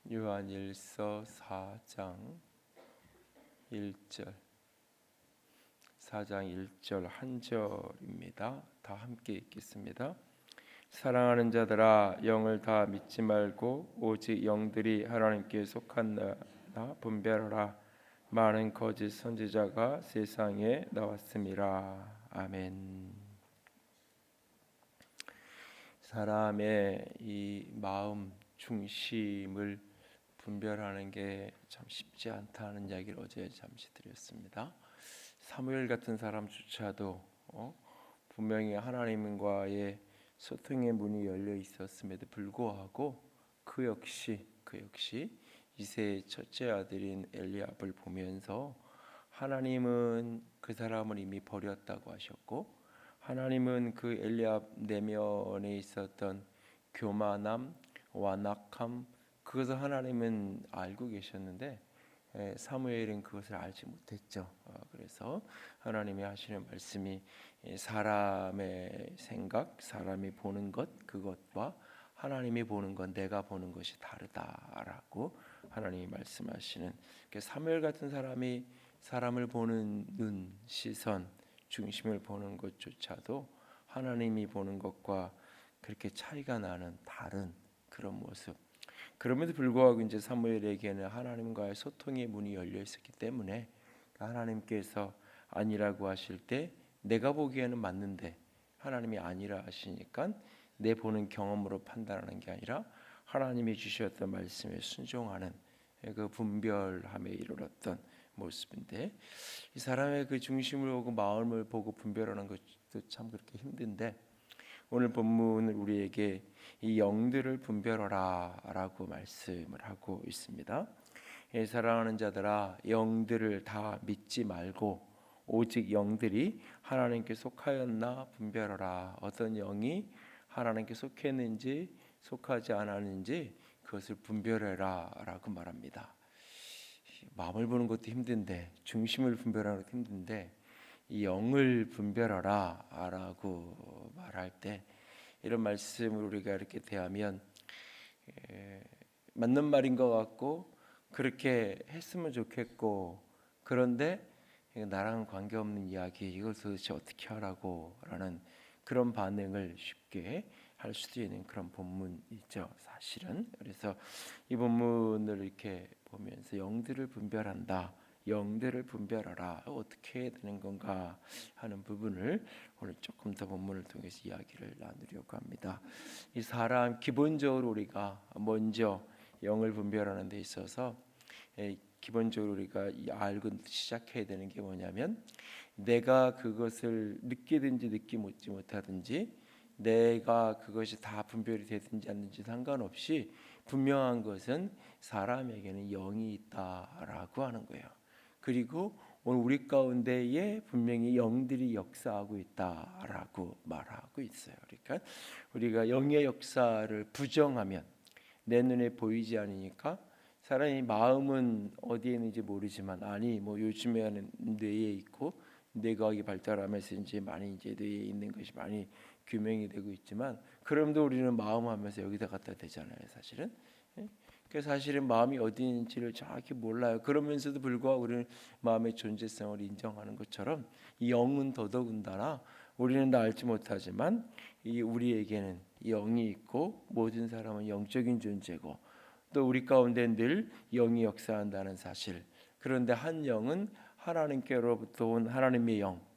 요한일서 4장 1절 한 절입니다. 다 함께 읽겠습니다. 사랑하는 자들아, 영을 다 믿지 말고 오직 영들이 하나님께 속한나 분별하라. 많은 거짓 선지자가 세상에 나왔음이라. 아멘. 사람의 이 마음 중심을 분별하는 게 참 쉽지 않다는 이야기를 어제 잠시 드렸습니다. 사무엘 같은 사람조차도 분명히 하나님과의 소통의 문이 열려 있었음에도 불구하고 그 역시 이새의 첫째 아들인 엘리압을 보면서 하나님은 그 사람을 이미 버렸다고 하셨고, 하나님은 그 엘리압 내면에 있었던 교만함, 완악함, 그것을 하나님은 알고 계셨는데 사무엘은 그것을 알지 못했죠. 그래서 하나님이 하시는 말씀이 사람의 생각, 사람이 보는 것, 그것과 하나님이 보는 것, 내가 보는 것이 다르다라고 하나님이 말씀하시는, 사무엘 같은 사람이 사람을 보는 눈, 시선, 중심을 보는 것조차도 하나님이 보는 것과 그렇게 차이가 나는 다른 그런 모습. 그럼에도 불구하고 이제 사무엘에게는 하나님과의 소통의 문이 열려 있었기 때문에 하나님께서 아니라고 하실 때 내가 보기에는 맞는데 하나님이 아니라 하시니까 내 보는 경험으로 판단하는 게 아니라 하나님이 주셨던 말씀에 순종하는 그 분별함에 이르렀던 모습인데, 이 사람의 그 중심을 보고 마음을 보고 분별하는 것도 참 그렇게 힘든데, 오늘 본문은 우리에게 이 영들을 분별하라라고 말씀을 하고 있습니다. 사랑하는 자들아, 영들을 다 믿지 말고 오직 영들이 하나님께 속하였나 분별하라. 어떤 영이 하나님께 속했는지 속하지 않았는지 그것을 분별해라라고 말합니다. 마음을 보는 것도 힘든데, 중심을 분별하는 것도 힘든데, 이 영을 분별하라라고 말할 때 이런 말씀을 우리가 이렇게 대하면 맞는 말인 것 같고 그렇게 했으면 좋겠고, 그런데 나랑 관계없는 이야기, 이걸 도대체 어떻게 하라고 라는 그런 반응을 쉽게 할 수도 있는 그런 본문이죠, 사실은. 그래서 이 본문을 이렇게 보면서 영들을 분별한다, 영들을 분별하라, 어떻게 해야 되는 건가 하는 부분을 오늘 조금 더 본문을 통해서 이야기를 나누려고 합니다. 이 사람 기본적으로 우리가 먼저 영을 분별하는 데 있어서 기본적으로 우리가 알고 시작해야 되는 게 뭐냐면, 내가 그것을 느끼든지 느끼지 못하든지 내가 그것이 다 분별이 되든지 않는지 상관없이 분명한 것은 사람에게는 영이 있다라고 하는 거예요. 그리고 오늘 우리 가운데에 분명히 영들이 역사하고 있다라고 말하고 있어요. 그러니까 우리가 영의 역사를 부정하면 내 눈에 보이지 않으니까 사람이 마음은 어디에 있는지 모르지만, 아니 뭐 요즘에는 뇌에 있고 뇌과학이 발달하면서 이제 많이 이제 뇌에 있는 것이 많이 규명이 되고 있지만, 그럼도 우리는 마음하면서 여기다 갖다 대잖아요, 사실은. 그 사실은 마음이 어디 있는지를 정확히 몰라요. 그러면서도 불구하고 우리는 마음의 존재성을 인정하는 것처럼 이 영은 더더군다나 우리는 다 알지 못하지만 이 우리에게는 영이 있고 모든 사람은 영적인 존재고 또 우리 가운데 늘 영이 역사한다는 사실. 그런데 한 영은 하나님께로부터 온 하나님의 영,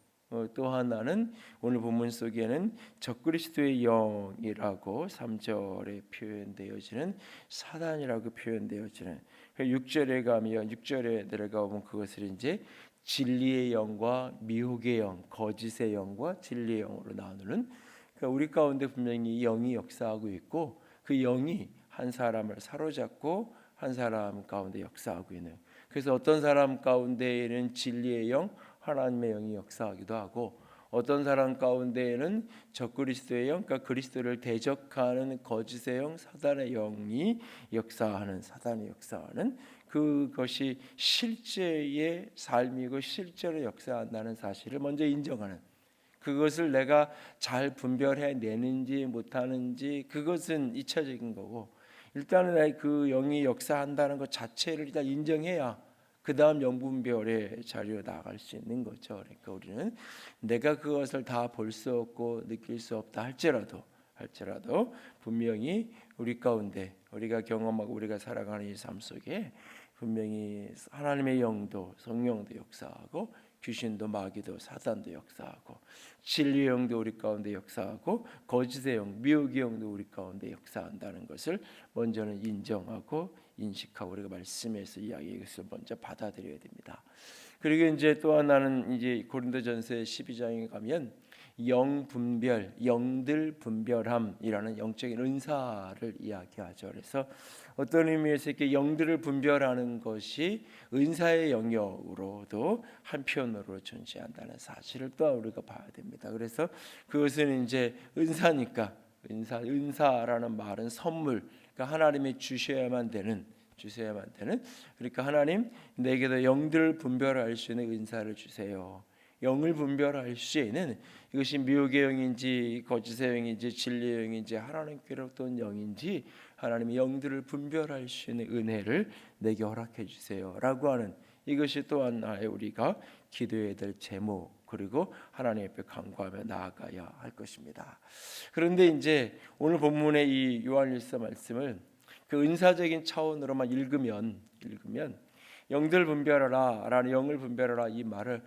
또 하나는 오늘 본문 속에는 적그리스도의 영이라고 3절에 표현되어지는 사단이라고 표현되어지는, 6절에 가면 6절에 내려가 보면 그것을 이제 진리의 영과 미혹의 영, 거짓의 영과 진리의 영으로 나누는, 그러니까 우리 가운데 분명히 영이 역사하고 있고 그 영이 한 사람을 사로잡고 한 사람 가운데 역사하고 있는, 그래서 어떤 사람 가운데에는 진리의 영, 하나님의 영이 역사하기도 하고, 어떤 사람 가운데에는 적그리스도의 영, 그러니까 그리스도를 대적하는 거짓의 영, 사단의 영이 역사하는, 사단이 역사하는, 그것이 실제의 삶이고 실제로 역사한다는 사실을 먼저 인정하는, 그것을 내가 잘 분별해내는지 못하는지 그것은 2차적인 거고, 일단은 그 영이 역사한다는 것 자체를 일단 인정해야 그 다음 영분별의 자리로 나아갈 수 있는 거죠. 그러니까 우리는 내가 그것을 다 볼 수 없고 느낄 수 없다 할지라도 분명히 우리 가운데 우리가 경험하고 우리가 살아가는 이 삶 속에 분명히 하나님의 영도 성령도 역사하고 귀신도 마귀도 사단도 역사하고 진리의 영도 우리 가운데 역사하고 거짓의 영 미혹의 영도 우리 가운데 역사한다는 것을 먼저는 인정하고 인식하고 우리가 말씀에서 이야기 이것을 먼저 받아들여야 됩니다. 그리고 이제 또 하나는 이제 고린도전서 12장에 가면 영 분별, 영들 분별함이라는 영적인 은사를 이야기하죠. 그래서 어떤 의미에서 이렇게 영들을 분별하는 것이 은사의 영역으로도 한편으로 존재한다는 사실을 또 우리가 봐야 됩니다. 그래서 그것은 이제 은사니까 은사라는 말은 선물, 그러니까 하나님이 주셔야만 되는. 그러니까 하나님 내게도 영들을 분별할 수 있는 은사를 주세요. 영을 분별할 시에는 이것이 미혹의 영인지 거짓의 영인지 진리의 영인지 하나님께로부터 온 영인지 하나님의 영들을 분별할 수 있는 은혜를 내게 허락해 주세요라고 하는 이것이 또한 우리가 기도해야 될 제목 그리고 하나님 앞에 간구하며 나아가야 할 것입니다. 그런데 이제 오늘 본문의 이 요한일서 말씀을 그 은사적인 차원으로만 읽으면 영들 분별하라 라는 영을 분별하라 이 말을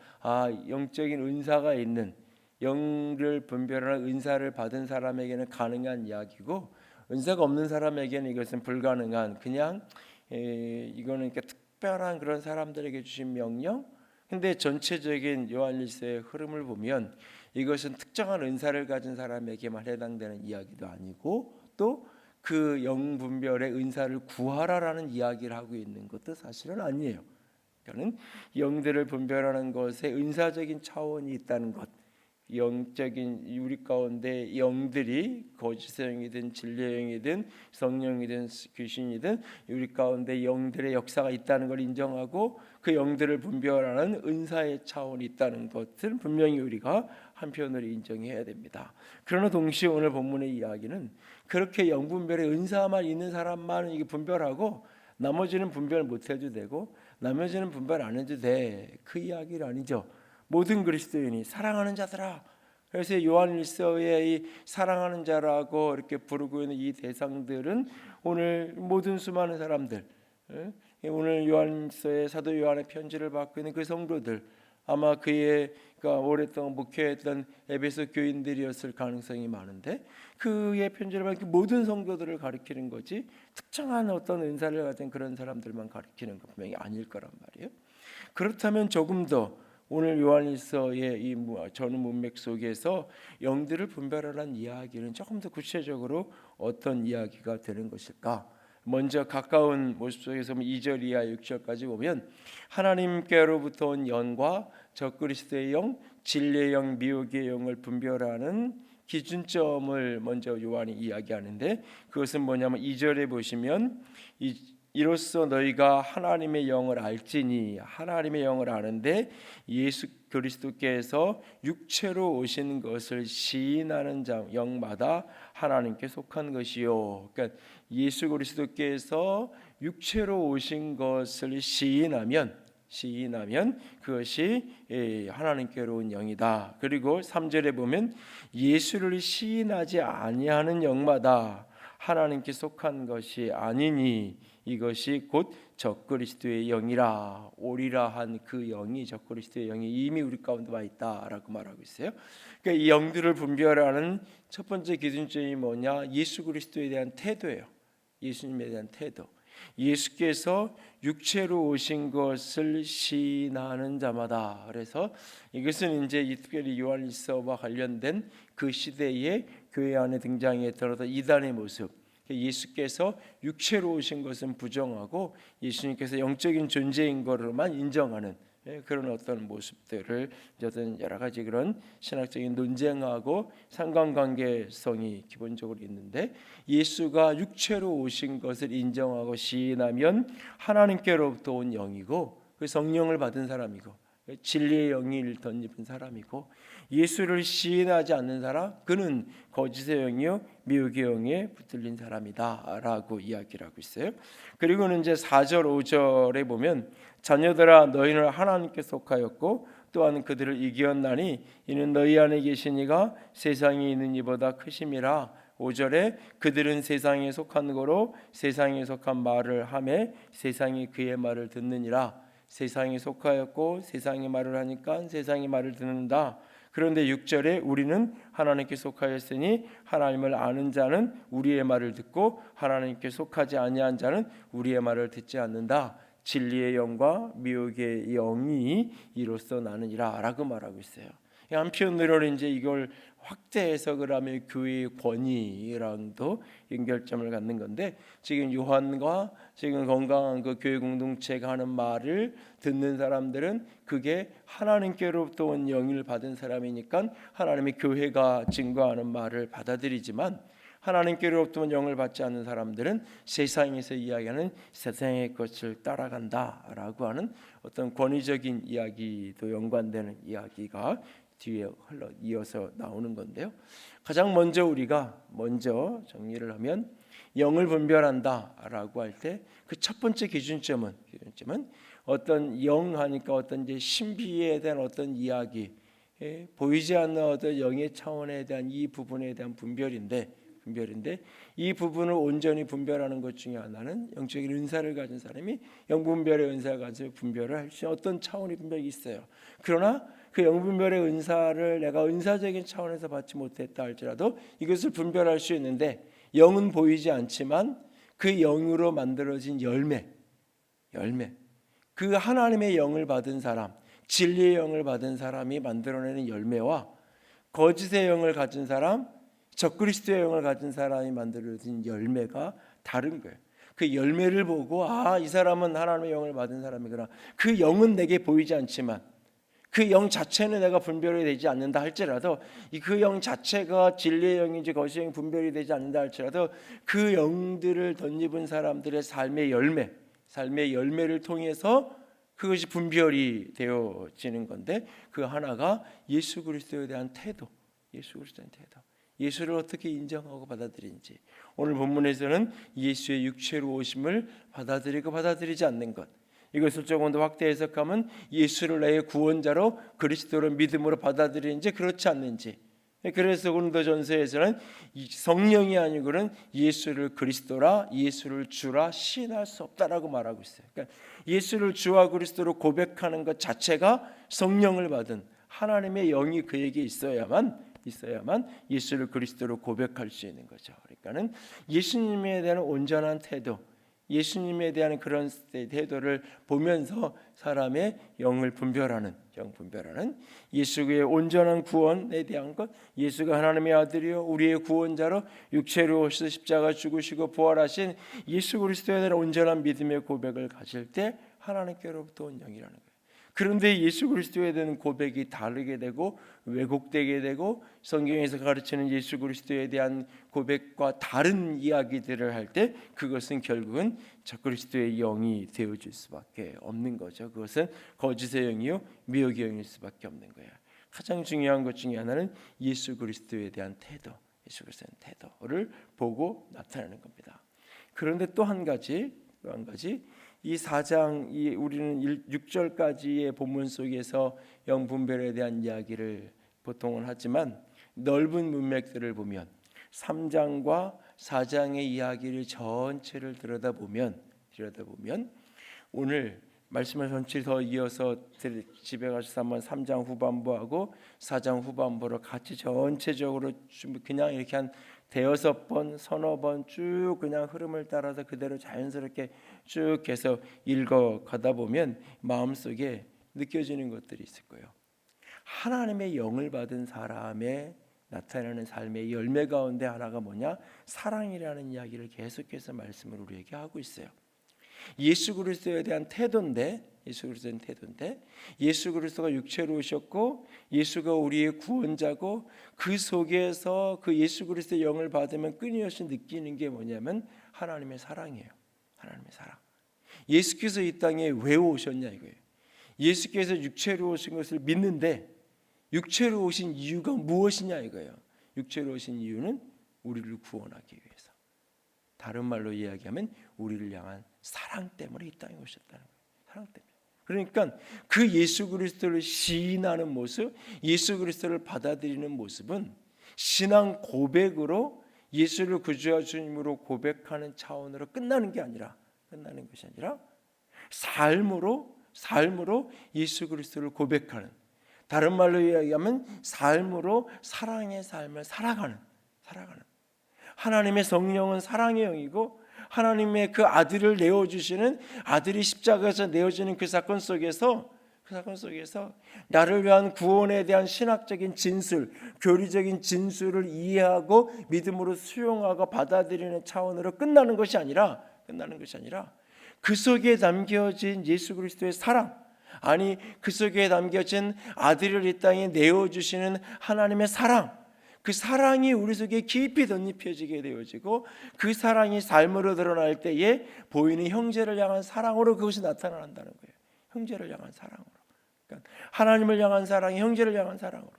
영적인 은사가 있는 영을 분별하는 은사를 받은 사람에게는 가능한 이야기고 은사가 없는 사람에게는 이것은 불가능한 그냥 이거는 이렇게 특별한 그런 사람들에게 주신 명령. 근데 전체적인 요한일서의 흐름을 보면 이것은 특정한 은사를 가진 사람에게만 해당되는 이야기도 아니고 또 그 영분별의 은사를 구하라라는 이야기를 하고 있는 것도 사실은 아니에요. 그러니까 영들을 분별하는 것에 은사적인 차원이 있다는 것, 영적인 우리 가운데 영들이 거짓의 영이든 진리의 영이든 성령이든 귀신이든 우리 가운데 영들의 역사가 있다는 걸 인정하고 그 영들을 분별하는 은사의 차원이 있다는 것을 분명히 우리가 한편으로 인정해야 됩니다. 그러나 동시에 오늘 본문의 이야기는 그렇게 영분별의 은사만 있는 사람만 이게 분별하고 나머지는 분별 못 해도 되고 나머지는 분별 안 해도 돼. 그 이야기는 아니죠. 모든 그리스도인이 사랑하는 자들아. 그래서 요한일서의 이 사랑하는 자라고 이렇게 부르고 있는 이 대상들은 오늘 모든 수많은 사람들, 오늘 요한일서의 사도 요한의 편지를 받고 있는 그 성도들, 아마 그가 오랫동안 목회했던 에베소 교인들이었을 가능성이 많은데 그의 편지를 받은 모든 성도들을 가리키는 거지 특정한 어떤 은사를 가진 그런 사람들만 가리키는 것 분명히 아닐 거란 말이에요. 그렇다면 조금 더 오늘 요한일서의 이 전후 문맥 속에서 영들을 분별하라는 이야기는 조금 더 구체적으로 어떤 이야기가 되는 것일까? 먼저 가까운 모습 속에서 2절 이하 6절까지 보면 하나님께로부터 온 영과 적그리스도의 영, 진리의 영, 미혹의 영을 분별하는 기준점을 먼저 요한이 이야기하는데 그것은 뭐냐면 2절에 보시면 이로써 너희가 하나님의 영을 알지니 하나님의 영을 아는데 예수 그리스도께서 육체로 오신 것을 시인하는 자 영마다 하나님께 속한 것이요. 그러니까 예수 그리스도께서 육체로 오신 것을 시인하면 그것이 하나님께로 온 영이다. 그리고 3절에 보면 예수를 시인하지 아니하는 영마다 하나님께 속한 것이 아니니 이것이 곧 적그리스도의 영이라 오리라 한 그 영이 적그리스도의 영이 이미 우리 가운데 와 있다라고 말하고 있어요. 그러니까 이 영들을 분별하는 첫 번째 기준점이 뭐냐? 예수 그리스도에 대한 태도예요. 예수님에 대한 태도. 예수께서 육체로 오신 것을 시인하는 자마다. 그래서 이것은 이제 특별히 요한일서와 관련된 그 시대의 교회 안에 등장했던 어떤 이단의 모습. 예수께서 육체로 오신 것은 부정하고 예수님께서 영적인 존재인 것으로만 인정하는 그런 어떤 모습들을 어떤 여러 가지 그런 신학적인 논쟁하고 상관관계성이 기본적으로 있는데 예수가 육체로 오신 것을 인정하고 시인하면 하나님께로부터 온 영이고 그 성령을 받은 사람이고 진리의 영을 덧입은 사람이고, 예수를 시인하지 않는 사람, 그는 거짓의 영이요 미혹의 영에 붙들린 사람이다라고 이야기를 하고 있어요. 그리고는 이제 4절 5절에 보면 자녀들아 너희는 하나님께 속하였고 또한 그들을 이기었나니 이는 너희 안에 계신 이가 세상에 있는 이보다 크심이라. 5절에 그들은 세상에 속한 거로 세상에 속한 말을 하매 세상이 그의 말을 듣느니라. 세상에 속하였고 세상의 말을 하니까 세상의 말을 듣는다. 그런데 6절에 우리는 하나님께 속하였으니 하나님을 아는 자는 우리의 말을 듣고 하나님께 속하지 아니한 자는 우리의 말을 듣지 않는다. 진리의 영과 미혹의 영이 이로써 나느니라 라고 말하고 있어요. 한편으로는 이제 이걸 확대 해석을 하면 교회의 권위랑도 연결점을 갖는 건데, 지금 요한과 지금 건강한 그 교회 공동체가 하는 말을 듣는 사람들은 그게 하나님께로부터 온 영을 받은 사람이니까 하나님의 교회가 증거하는 말을 받아들이지만, 하나님께로부터 온 영을 받지 않는 사람들은 세상에서 이야기하는 세상의 것을 따라간다라고 하는 어떤 권위적인 이야기도 연관되는 이야기가 뒤에 흘러 이어서 나오는 건데요. 가장 먼저 우리가 정리를 하면 영을 분별한다라고 할 때 그 첫 번째 기준점은 어떤 영 하니까 어떤 이제 신비에 대한 어떤 이야기, 보이지 않는 어떤 영의 차원에 대한 이 부분에 대한 분별인데 이 부분을 온전히 분별하는 것 중에 하나는 영적인 은사를 가진 사람이 영분별의 은사를 가지고 분별을 할 수 있는 어떤 차원의 분별이 있어요. 그러나 그 영분별의 은사를 내가 은사적인 차원에서 받지 못했다 할지라도 이것을 분별할 수 있는데, 영은 보이지 않지만 그 영으로 만들어진 열매, 그 하나님의 영을 받은 사람, 진리의 영을 받은 사람이 만들어내는 열매와 거짓의 영을 가진 사람, 적그리스도의 영을 가진 사람이 만들어진 열매가 다른 거예요. 그 열매를 보고 이 사람은 하나님의 영을 받은 사람이구나. 그 영은 내게 보이지 않지만 그 영 자체는 내가 분별이 되지 않는다 할지라도, 그 영 자체가 진리의 영인지 거짓의 영이 분별이 되지 않는다 할지라도 그 영들을 덧입은 사람들의 삶의 열매를 통해서 그것이 분별이 되어지는 건데, 그 하나가 예수 그리스도에 대한 태도, 예수를 어떻게 인정하고 받아들이는지. 오늘 본문에서는 예수의 육체로 오심을 받아들이고 받아들이지 않는 것, 이것을 조금 더 확대 해석하면 예수를 나의 구원자로 그리스도를 믿음으로 받아들이는지 그렇지 않는지. 그래서 고린도전서에서는 성령이 아니고는 예수를 그리스도라, 예수를 주라 시인할 수 없다라고 말하고 있어요. 그러니까 예수를 주와 그리스도로 고백하는 것 자체가 성령을 받은 하나님의 영이 그에게 있어야만 예수를 그리스도로 고백할 수 있는 거죠. 그러니까는 예수님에 대한 온전한 태도, 예수님에 대한 그런 태도를 보면서 사람의 영을 분별하는 예수의 온전한 구원에 대한 것, 예수가 하나님의 아들이요 우리의 구원자로 육체로 오셔서 십자가 죽으시고 부활하신 예수 그리스도에 대한 온전한 믿음의 고백을 가질 때 하나님께로부터 온 영이라는 거예요. 그런데 예수 그리스도에 대한 고백이 다르게 되고 왜곡되게 되고 성경에서 가르치는 예수 그리스도에 대한 고백과 다른 이야기들을 할 때 그것은 결국은 적그리스도의 영이 되어질 수밖에 없는 거죠. 그것은 거짓의 영이요 미혹의 영일 수밖에 없는 거예요. 가장 중요한 것 중에 하나는 예수 그리스도에 대한 태도, 예수 그리스도의 태도를 보고 나타내는 겁니다. 그런데 또 한 가지 이 4장 우리는 6절까지의 본문 속에서 영분별에 대한 이야기를 보통은 하지만 넓은 문맥들을 보면 3장과 4장의 이야기를 전체를 들여다보면 오늘 말씀을 전체를 더 이어서 집에 가셔서 한번 3장 후반부하고 4장 후반부를 같이 전체적으로 그냥 이렇게 한 대여섯 번, 서너 번 쭉 그냥 흐름을 따라서 그대로 자연스럽게 쭉 해서 읽어가다 보면 마음속에 느껴지는 것들이 있을 거예요. 하나님의 영을 받은 사람의 나타나는 삶의 열매 가운데 하나가 뭐냐? 사랑이라는 이야기를 계속해서 말씀을 우리에게 하고 있어요. 예수 그리스도에 대한 태도인데 예수 그리스도가 육체로 오셨고 예수가 우리의 구원자고 그 속에서 그 예수 그리스도의 영을 받으면 끊임없이 느끼는 게 뭐냐면 하나님의 사랑이에요. 하나님의 사랑. 예수께서 이 땅에 왜 오셨냐 이거예요. 예수께서 육체로 오신 것을 믿는데 육체로 오신 이유가 무엇이냐 이거예요. 육체로 오신 이유는 우리를 구원하기 위해서. 다른 말로 이야기하면 우리를 향한 사랑 때문에 이 땅에 오셨다는 거예요. 사랑 때문에. 그러니까 그 예수 그리스도를 시인하는 모습, 예수 그리스도를 받아들이는 모습은 신앙 고백으로 예수를 구주와 주님으로 고백하는 차원으로 끝나는 것이 아니라 삶으로 예수 그리스도를 고백하는, 다른 말로 이야기하면 삶으로 사랑의 삶을 살아가는 하나님의 성령은 사랑의 영이고 하나님의 그 아들을 내어주시는, 아들이 십자가에서 내어주는 그 사건 속에서 나를 위한 구원에 대한 신학적인 진술, 교리적인 진술을 이해하고 믿음으로 수용하고 받아들이는 차원으로 끝나는 것이 아니라 그 속에 담겨진 예수 그리스도의 사랑, 아니 그 속에 담겨진 아들을 이 땅에 내어주시는 하나님의 사랑, 그 사랑이 우리 속에 깊이 덧입혀지게 되어지고 그 사랑이 삶으로 드러날 때에 보이는 형제를 향한 사랑으로 그것이 나타난다는 거예요. 형제를 향한 사랑으로, 그러니까 하나님을 향한 사랑이 형제를 향한 사랑으로.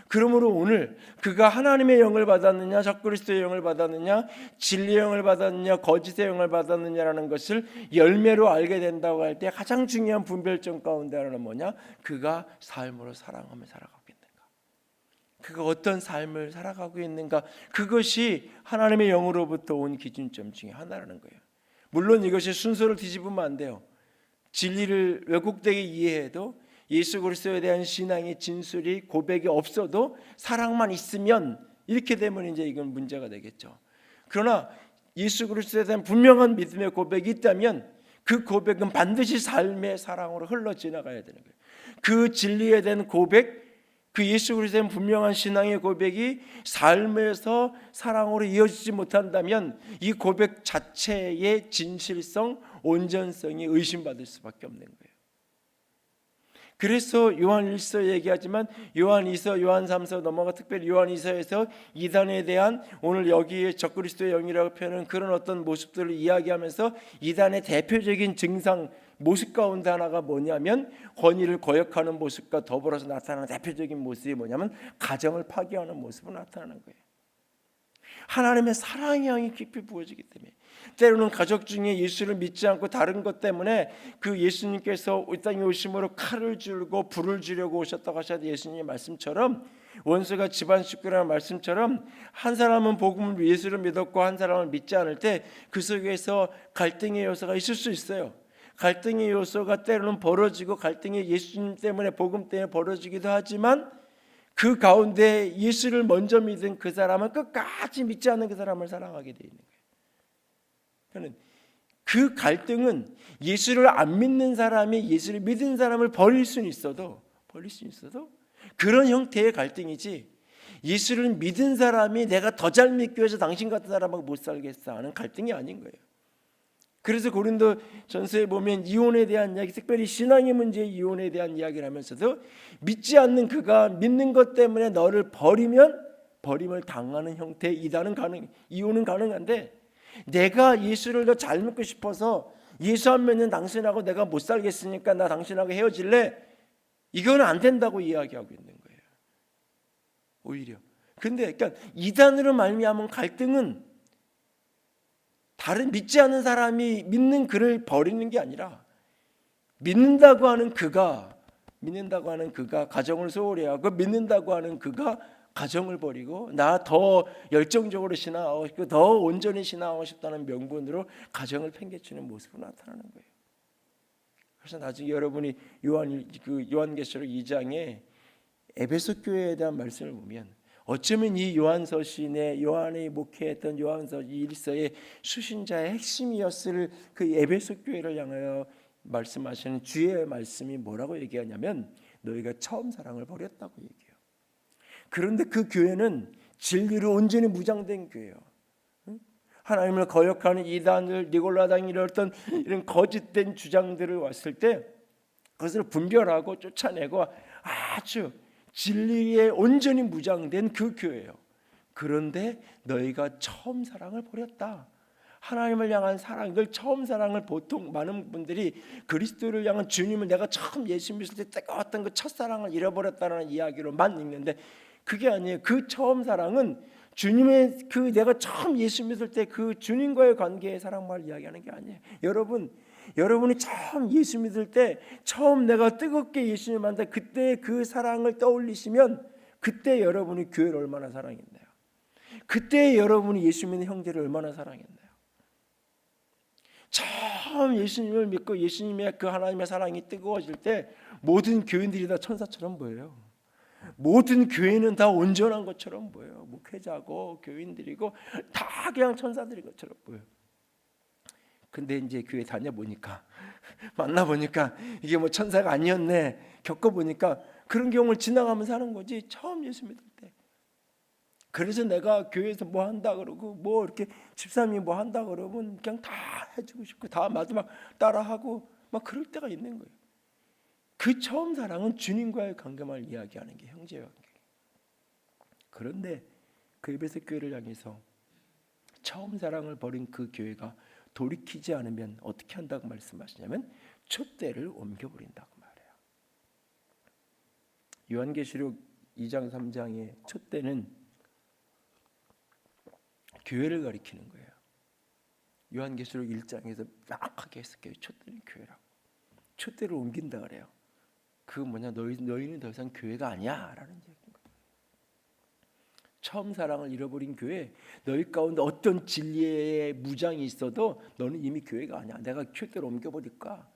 그러므로 오늘 그가 하나님의 영을 받았느냐, 적그리스도의 영을 받았느냐, 진리의 영을 받았느냐, 거짓의 영을 받았느냐라는 것을 열매로 알게 된다고 할 때 가장 중요한 분별점 가운데 하나는 뭐냐? 그가 삶으로 사랑하며 살아가고 있는가, 그가 어떤 삶을 살아가고 있는가, 그것이 하나님의 영으로부터 온 기준점 중에 하나라는 거예요. 물론 이것이 순서를 뒤집으면 안 돼요. 진리를 왜곡되게 이해해도 예수 그리스도에 대한 신앙의 진술이 고백이 없어도 사랑만 있으면 이렇게 되면 이제 이건 문제가 되겠죠. 그러나 예수 그리스도에 대한 분명한 믿음의 고백이 있다면 그 고백은 반드시 삶의 사랑으로 흘러 지나가야 되는 거예요. 그 진리에 대한 고백, 그 예수 그리스도에 대한 분명한 신앙의 고백이 삶에서 사랑으로 이어지지 못한다면 이 고백 자체의 진실성, 온전성이 의심받을 수밖에 없는 거예요. 그래서 요한 1서 얘기하지만 요한 2서, 요한 3서 넘어가 특별히 요한 2서에서 이단에 대한, 오늘 여기에 적그리스도의 영이라고 표현하는 그런 어떤 모습들을 이야기하면서 이단의 대표적인 증상, 모습 가운데 하나가 뭐냐면 권위를 거역하는 모습과 더불어서 나타나는 대표적인 모습이 뭐냐면 가정을 파괴하는 모습으로 나타나는 거예요. 하나님의 사랑의 영이 깊이 부어지기 때문에 때로는 가족 중에 예수를 믿지 않고 다른 것 때문에 그 예수님께서 이 땅에 오심으로 칼을 쥐고 불을 쥐려고 오셨다고 하셔도 예수님의 말씀처럼, 원수가 집안 식구라는 말씀처럼 한 사람은 복음을 예수를 믿었고 한 사람은 믿지 않을 때 그 속에서 갈등의 요소가 있을 수 있어요. 갈등의 요소가 때로는 벌어지고 갈등이 예수님 때문에, 복음 때문에 벌어지기도 하지만 그 가운데 예수를 먼저 믿은 그 사람은 끝까지 믿지 않는 그 사람을 사랑하게 되어 있는 거예요. 그러니까 그 갈등은 예수를 안 믿는 사람이 예수를 믿은 사람을 버릴 수는 있어도 그런 형태의 갈등이지, 예수를 믿은 사람이 내가 더 잘 믿기 위해서 당신 같은 사람하고 못 살겠어 하는 갈등이 아닌 거예요. 그래서 고린도 전서에 보면 이혼에 대한 이야기, 특별히 신앙의 문제의 이혼에 대한 이야기를 하면서도 믿지 않는 그가 믿는 것 때문에 너를 버리면 버림을 당하는 형태의 이혼은 가능한데, 내가 예수를 더 잘 믿고 싶어서 예수 안 믿는 당신하고 내가 못 살겠으니까 나 당신하고 헤어질래, 이건 안 된다고 이야기하고 있는 거예요. 오히려 근데 그러니까 이단으로 말미암은 갈등은 다른 믿지 않는 사람이 믿는 그를 버리는 게 아니라 믿는다고 하는 그가 가정을 소홀히 하고 믿는다고 하는 그가 가정을 버리고 나 더 열정적으로 신앙하고 더 온전히 신앙하고 싶다는 명분으로 가정을 팽개치는 모습으로 나타나는 거예요. 그래서 나중에 여러분이 요한계시록 2장에 에베소 교회에 대한 말씀을 보면 어쩌면 이 요한서 시인의 요한이 목회했던 요한서 1서의 수신자의 핵심이었을 그 에베소 교회를 향하여 말씀하시는 주의 말씀이 뭐라고 얘기하냐면 너희가 처음 사랑을 버렸다고 얘기해요. 그런데 그 교회는 진리로 온전히 무장된 교회예요. 하나님을 거역하는 이단들, 니골라당 이런 거짓된 주장들을 왔을 때 그것을 분별하고 쫓아내고 아주 진리에 온전히 무장된 그 교회예요. 그런데 너희가 처음 사랑을 버렸다. 하나님을 향한 사랑, 늘 처음 사랑을 보통 많은 분들이 그리스도를 향한 주님을 내가 처음 예수 믿을 때 뜨거웠던 그 첫사랑을 잃어버렸다는 이야기로만 읽는데 그게 아니에요. 그 처음 사랑은 주님의 그 내가 처음 예수 믿을 때 그 주님과의 관계의 사랑만을 이야기하는 게 아니에요. 여러분이 처음 예수 믿을 때 처음 내가 뜨겁게 예수님 만나 그때 그 사랑을 떠올리시면 그때 여러분이 교회를 얼마나 사랑했나요? 그때 여러분이 예수 믿는 형제를 얼마나 사랑했나요? 처음 예수님을 믿고 예수님의 그 하나님의 사랑이 뜨거워질 때 모든 교인들이 다 천사처럼 보여요. 모든 교회는 다 온전한 것처럼 보여요. 목회자고 교인들이고 다 그냥 천사들인 것처럼 보여요. 근데 이제 교회 다녀보니까 만나보니까 이게 뭐 천사가 아니었네 겪어보니까 그런 경우를 지나가면서 하는 거지 처음 예수 믿을 때. 그래서 내가 교회에서 뭐 한다 그러고 뭐 이렇게 집사님이 뭐 한다 그러면 그냥 다 해주고 싶고 다 마지막 따라하고 막 그럴 때가 있는 거예요. 그 처음 사랑은 주님과의 관계만 이야기하는 게 형제의 관계. 그런데 그 에베소 교회를 향해서 처음 사랑을 버린 그 교회가 돌이키지 않으면 어떻게 한다고 말씀하시냐면 촛대를 옮겨버린다고 말해요. 요한계시록 2장 3장의 촛대는 교회를 가리키는 거예요. 요한계시록 1장에서 명확하게 했을게요. 촛대는 교회라고. 촛대를 옮긴다 그래요. 그 뭐냐 너희는 더 이상 교회가 아니야 라는 얘기인 거예요. 처음 사랑을 잃어버린 교회 너희 가운데 어떤 진리의 무장이 있어도 너는 이미 교회가 아니야. 내가 촛대를 옮겨버릴까.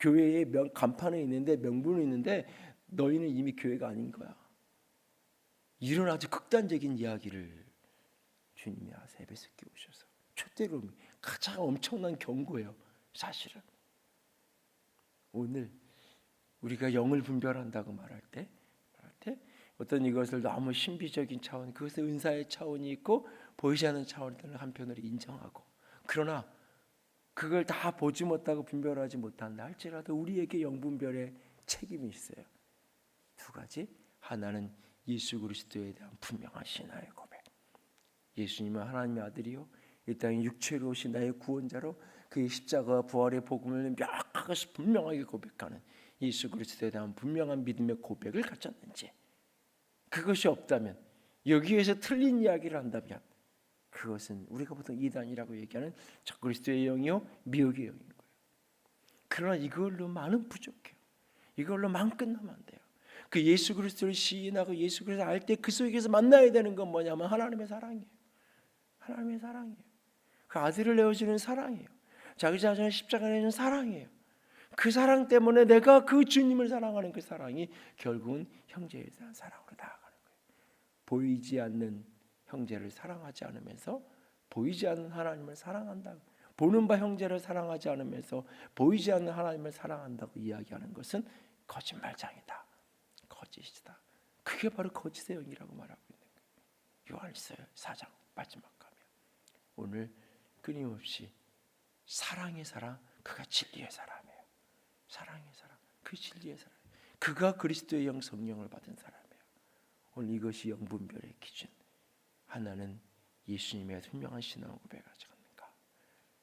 교회에 간판은 있는데 명분은 있는데 너희는 이미 교회가 아닌 거야. 이런 아주 극단적인 이야기를 주님이 하세요. 에베소교회 오셔서 촛대를 가장 엄청난 경고예요. 사실은 오늘 우리가 영을 분별한다고 말할 때 어떤 이것을 너무 신비적인 차원, 그것의 은사의 차원이 있고 보이지 않는 차원을 한편으로 인정하고 그러나 그걸 다 보지 못하고 분별하지 못한다 할지라도 우리에게 영분별의 책임이 있어요. 두 가지. 하나는 예수 그리스도에 대한 분명한 신앙의 고백. 예수님은 하나님의 아들이요 이 땅에 육체로 오신 나의 구원자로 그의 십자가와 부활의 복음을 명확하게 분명하게 고백하는 예수 그리스도에 대한 분명한 믿음의 고백을 가졌는지, 그것이 없다면 여기에서 틀린 이야기를 한다면 그것은 우리가 보통 이단이라고 얘기하는 적그리스도의 영이요 미혹의 영인 거예요. 그러나 이걸로만은 부족해요. 이걸로만 끝나면 안 돼요. 그 예수 그리스도를 시인하고 예수 그리스도를 알 때 그 속에서 만나야 되는 건 뭐냐면 하나님의 사랑이에요. 하나님의 사랑이에요. 그 아들을 내어주는 사랑이에요. 자기 자신을 십자가에 내는 사랑이에요. 그 사랑 때문에 내가 그 주님을 사랑하는 그 사랑이 결국은 형제에 대한 사랑으로 나아가는 거예요. 보이지 않는 형제를 사랑하지 않으면서 보이지 않는 하나님을 사랑한다. 보는 바 형제를 사랑하지 않으면서 보이지 않는 하나님을 사랑한다고 이야기하는 것은 거짓말장이다. 거짓이다. 그게 바로 거짓의 영이라고 말하고 있는 거예요. 요한일서 4장 마지막 가면 오늘 끊임없이 사랑의 사랑, 그가 진리의 사람이에요. 사랑의 사람, 그 진리의 사람. 그가 그리스도의 영 성령을 받은 사람이에요. 오늘 이것이 영분별의 기준. 하나는 예수님의 분명한 신앙 고백을 가져갔는가.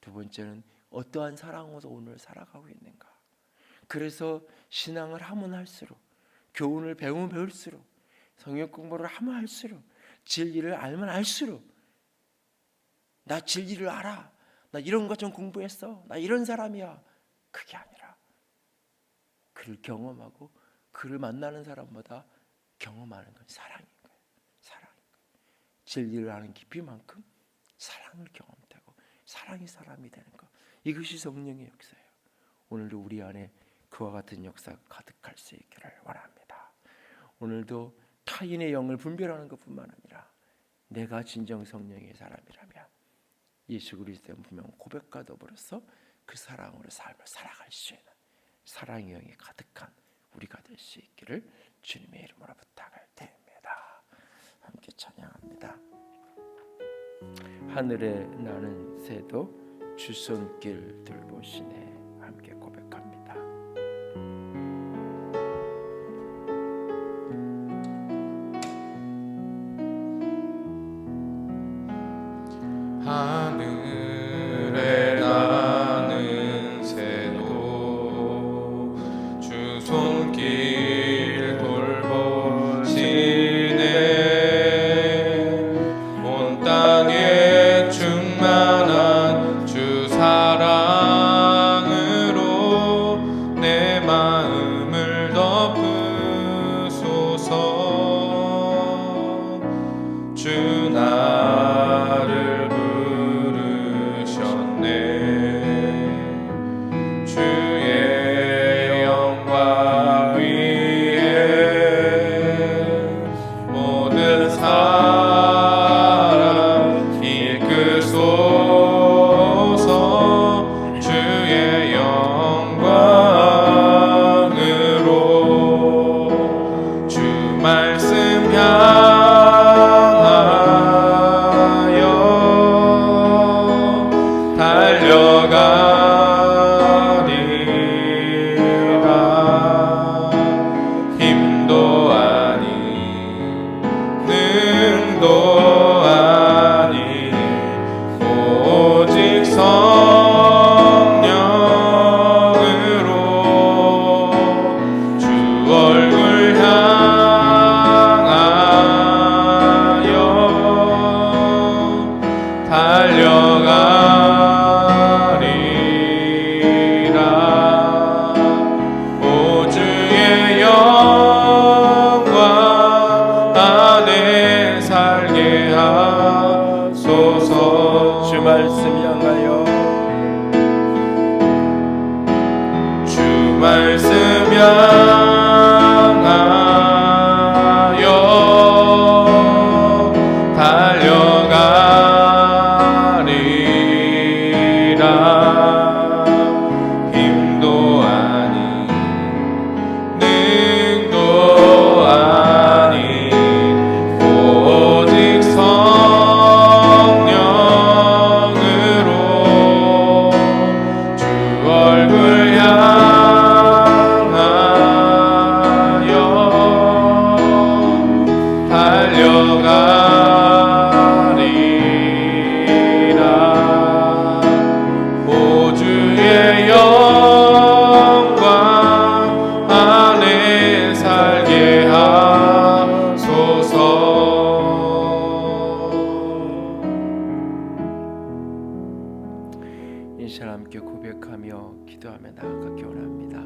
두 번째는 어떠한 사랑으로 오늘 살아가고 있는가. 그래서 신앙을 하면 할수록, 교훈을 배우면 배울수록, 성경 공부를 하면 할수록, 진리를 알면 알수록, 나 진리를 알아, 나 이런 것 좀 공부했어, 나 이런 사람이야, 그게 아니라 그를 경험하고 그를 만나는 사람마다 경험하는 건 사랑인 거예요. 사랑인 거예요. 진리를 아는 깊이만큼 사랑을 경험하고 사랑이 사람이 되는 것, 이것이 성령의 역사예요. 오늘도 우리 안에 그와 같은 역사가 가득할 수 있기를 원합니다. 오늘도 타인의 영을 분별하는 것뿐만 아니라 내가 진정 성령의 사람이라면 예수 그리스도의 분명 고백과 더불어서 그 사랑으로 삶을 살아갈 수 있는 사랑의 영이 가득한 우리가 될 수 있기를 주님의 이름으로 부탁을 드립니다. 함께 찬양합니다. 하늘에 나는 새도 주 손길 돌보시네. 함께 고백합니다. 하늘에 능도 아닌 오직 성령으로 주 얼굴 향하여 달려가리라. 오 주의 영광 안에 살게 하소서. 주 말씀 향하여 주 말씀 향하여 달려가리라. 힘도 아닌 능도 아닌 오직 성령으로 주 얼굴 향하여 달려가리라. 오 주의 영광 안에 살게 하소서. 이 시간 함께 고백하며 기도하며 나아가기 원합니다.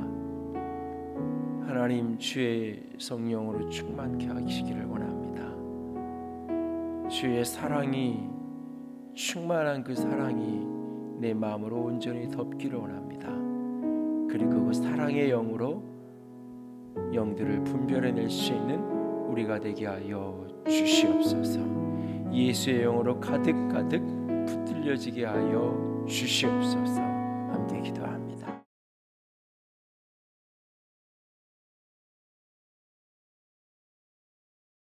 하나님, 주의 성령으로 충만케 하시기를 원합니다. 주의 사랑이, 충만한 그 사랑이 내 마음으로 온전히 덮기를 원합니다. 그리고 그 사랑의 영으로 영들을 분별해낼 수 있는 우리가 되게 하여 주시옵소서. 예수의 영으로 가득가득 붙들려지게 하여 주시옵소서.